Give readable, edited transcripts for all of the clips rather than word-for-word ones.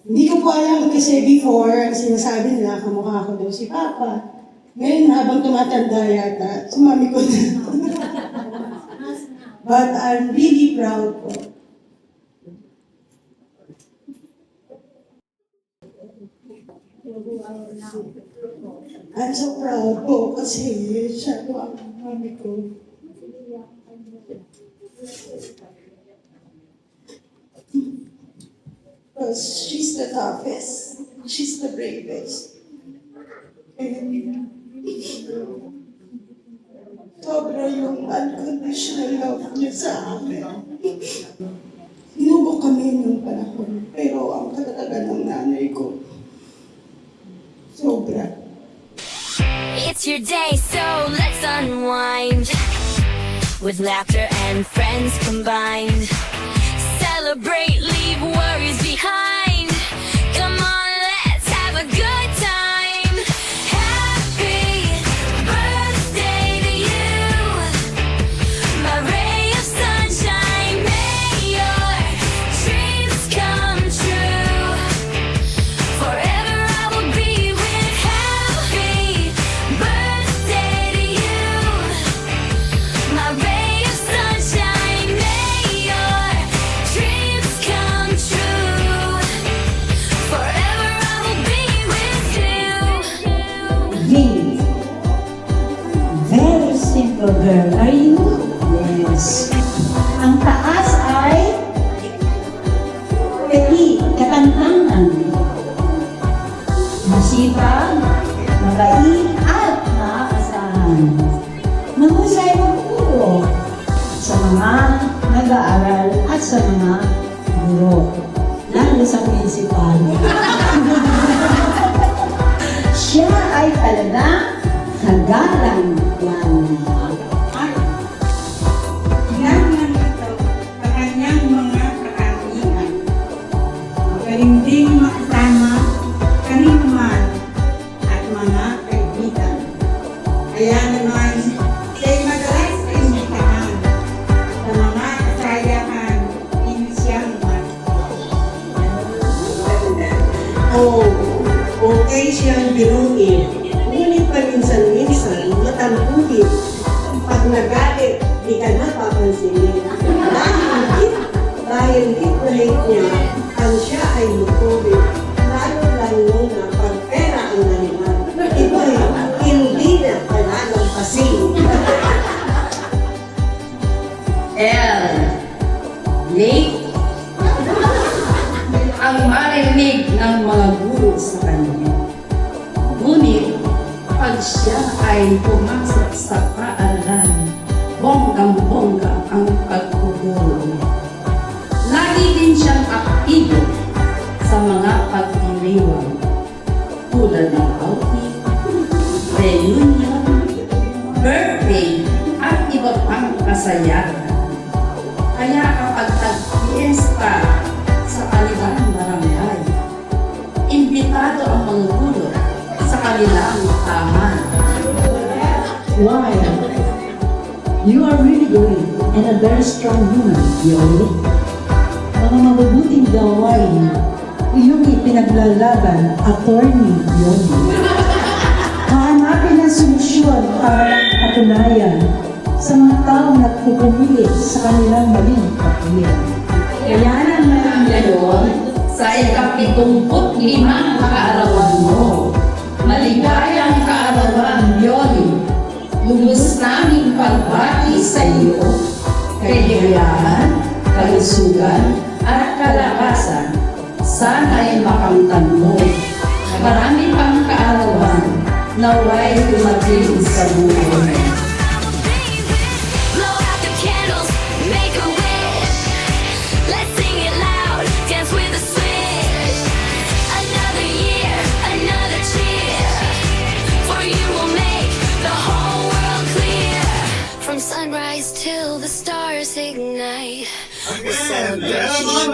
Hindi ko po alam kasi before, sinasabi nila kamukha ko daw si Papa. Ngayon, habang tumatanda yata, sumami ko na. But I'm really proud po. I'm so proud po kasi siya po ang mami ko. Because she's the toughest. She's the bravest. And sobra yung unconditional love niya sa amin. Inubok kami nung panahon. Pero ang katatagan ng nanay ko, sobra. It's your day, so let's unwind with laughter and friends combined. Celebrate, leave worries behind. Come on, let's have a good time. Happy birthday to you, my ray of sunshine. May your dreams come true. Forever I will be with. Happy birthday to you, my ray of sunshine. May your dreams come true. Forever I will be with you. Really? Very simple girl. Are you? Yes. Ang taas ay petit, katantangan. Masipag, mabait, at maaasahan. Mahusay magturo sa mga nag-aaral at sa mga guro. Lalo sa principal. Siya ay talagang nagalang yan. Ilan lang ito sa kanyang mga kakaihan. Magaling ding makasama kanino man at mga kaibigan. Kaya naman, siya'y madalas imbitahan sa mga kasayahan inisyang man. Okay siyang biruin. Ngunit paminsan-minsan, matampuhin. Pag nagalit, di ka na papansinin. Dahil hit na hit niya, ang siya ay lukurin. Lalo na pag pera ang naliman. Ito'y hindi na kailangang pasing. L. Late. Ang marinig ng mga guro sa kanya. Ngunit, pag siya ay pumasok sa paaralan, bonggang-bongga ang pagtuturo niya. Lagi din siyang aktibo sa mga pagdiriwang tulad ng outing, reunion, birthday, at iba pang kasayahan. Kaya kapag tag-fiesta sa kanilang barangay, imbitado ang mga guro sa kanilang taman. Why? You are really great and a very strong woman, Yoli. Mga mabubuting gawain, iyong ipinaglalaban, attorney, Yoli. Hahanapin ang solusyon para patunayan sa mga taong nagpupumili sa kanilang maling kapilian. Kaya naman ngayon, sa ika-75 kaarawan mo, maligayang kaarawan, Yoli. Lubos naming pagbati sa iyo, kaligayahan, kalusugan, at kalakasan. Sana'y makamtan mo. Marami pang kaarawan, naway dumating sa buhay. Blow out the candles, make a wish. Let's sing it loud, dance with a switch. Another year, another cheer. For you will make the whole world clear. From sunrise till the stars ignite. We'll celebrate you.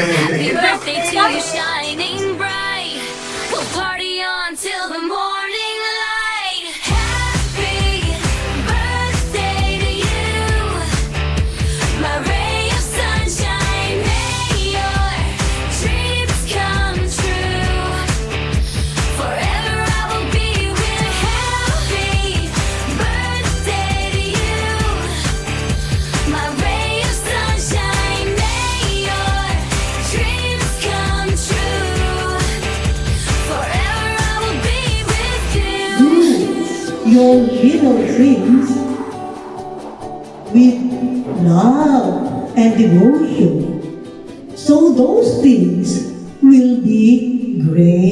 Happy birthday to you, shining bright. We'll party on till the morning light. Happy birthday to you, my ray of sunshine. May your your little things with love and devotion. So those things will be great.